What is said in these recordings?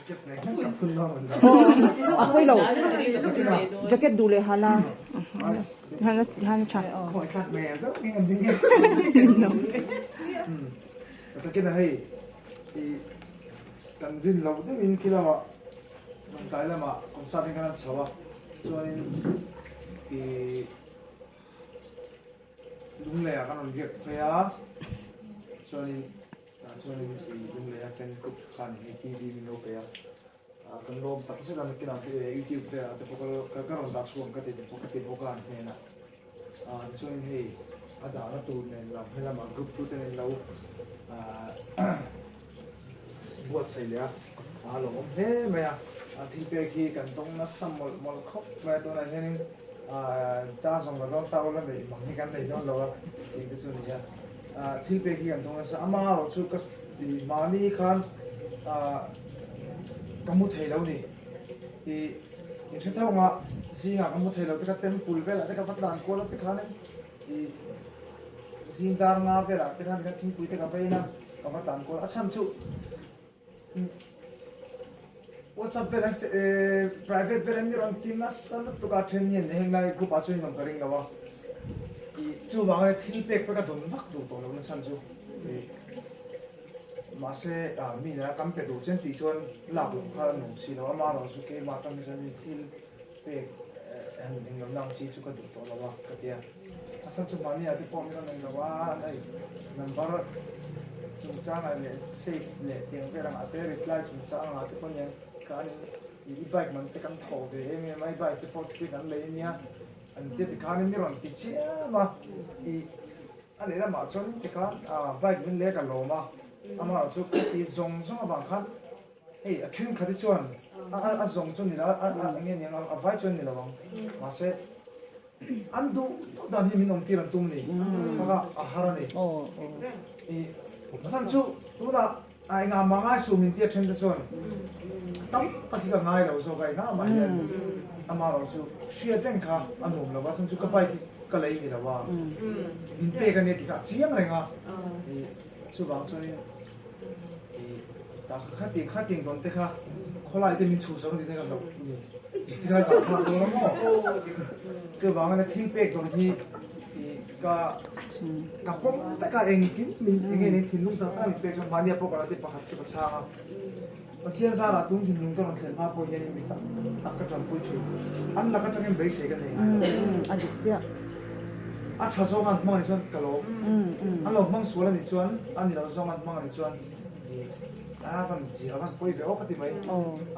jacket này cặp phun lo mình ako'y law. Jacket dule hala. Hana cha. khỏi cắt mè rất nghe anh tiếng nghe jacket này thì cần vin lâu thế mình kia là mình cái là mà còn sao thì cái sao cho nên thì đúng là cái làm việc phải á cho nên thì đúng là fan cũng khăn hay TV mình đâu phải cần lo bắt sẽ làm cái nào thì YouTube phải thì cái làm đặt xuống cái thì cái cái này nè cho nên thì ada nó tụi này làm hay là mà group tụi này lâu buat saya alo he maya thi pe ki kan tong na sam mol khop ma to na henin ta song la ta la nei mang ni kan nei don lo ti ke chu ni ya thi pe ki kan tong na sa ama ro chu ka di mani khan kamu thei lo ni ti in se thau ma si nga kamu thei lo te ka tem pul ve la te ka pat dan ko la te khan ti sin dar nga ve la te khan ka thi pui te ka pe na ka pat dan ko acham chu what's up velas private velan ni ron team na san to ka train ni heng lai group a chuin ngam karing lawa I chu wang le thil pek pa ka don vak du to lo na san chu ma se mi na kam pe du chen ti chuan la bu kha no si lo ma ro su ke ma tam ni san thil pek an ding lam nang chi chu ka du to lawa ka tia asan chu ma ni a ti pom na nang lawa nai number chúng ta là safe để tiếng về rằng ate reply chúng ta là ate con nhang cái e-bike mình sẽ cầm thầu về em máy bike cái port cái anh lấy nha anh tiếp cái này rồi thì chứ mà thì anh lấy là mà chọn cái bike mình lấy cái lỗ mà mà cho cái dùng bằng khăn hey chuyên khai chọn dùng chọn này là nghe nhàng vai chọn này là bằng mà sẽ anh du đàn mình ông tiền tung này cái hara này sanchu tuna ai nga manga su min tia chen chon tam taki ka ngai lo so kai na ma yen ama ro su shia ten kha anum lo ba sanchu ka pai ka lei ni la wa in pe ka ne ti ka chiang re nga su bang chon ni ta kha ting don te kha kholai te min chu so ni ne ka lo ti ka sa kha do mo ke bang na thil pe don hi ka pom ta ka eng kin min nge ne thin lung ta ka pe ka mania po ka te pakhat chu cha ma thian sa ra tung thin lung ka ron thlen ma po yen mi ta tak ka chan pui chu an la ka chang em be se ka nei a dik sia a tha zo man ma ni chuan ka lo an lo mang suala ni chuan an ni lo zo man ma ni chuan kan ji awan poi be o ka ti mai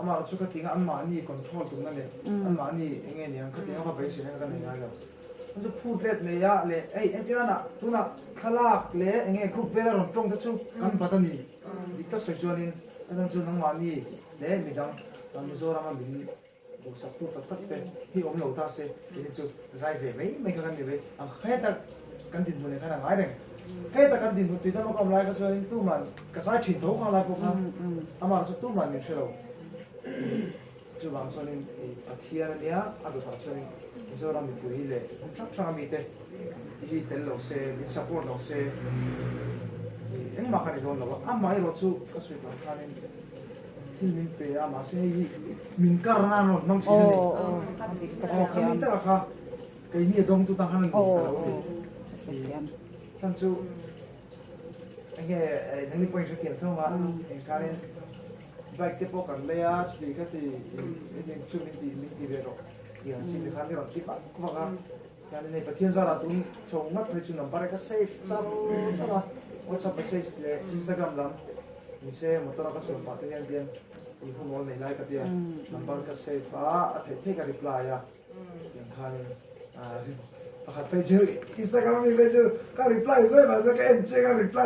ama chu ka tinga an ma ni control tung na le an ma ni nge ni an ka tinga ka be se ka nei ga lo जो food rate ले या ले ए एंटिना ना तू ना खलाक ले एंगे ग्रुप वेला रन तोंग तछु kan patani dikta sejonin adang chu nang mani le midang mizoram a min bu saktu tak tak te hi om lo ta se ni chu zai ve mai ka kan ni ve am kheta kan din bune kana ngai reng kheta kan din bu ti da ma kam lai ka chu tu man ka sai thin tho kha lai ko kha amar chu tu man ni chelo chu bang sonin athia nia adu ta chonin mizoram mi pui le chak chak mi te hi tel lo se mi support lo se eng ma ka ni don lo amma I ro chu ka sui ba ka ni thil min pe a ma se hi min kar na no mang chi ni ka min ta kha kai ni dong tu ta han ni ka lo san chu enge nang ni point se tian thong ma ka ni bike te po kan le a chu ka ti ni chu ni ti ve ro thì chỉ được khán giả tiếp bạn cũng vào cái này phải thiên gia là tụi chồng mắt với chúng nó bắt cái save sao mà WhatsApp cái save để Instagram làm mình sẽ một tuần các chồng bạn tự nhiên tiền thì không muốn này like cái tiền number cái save thấy cái replyอย่างkhán phải chơi Instagram mình bây giờ cái reply rồi mà cái em chơi cái reply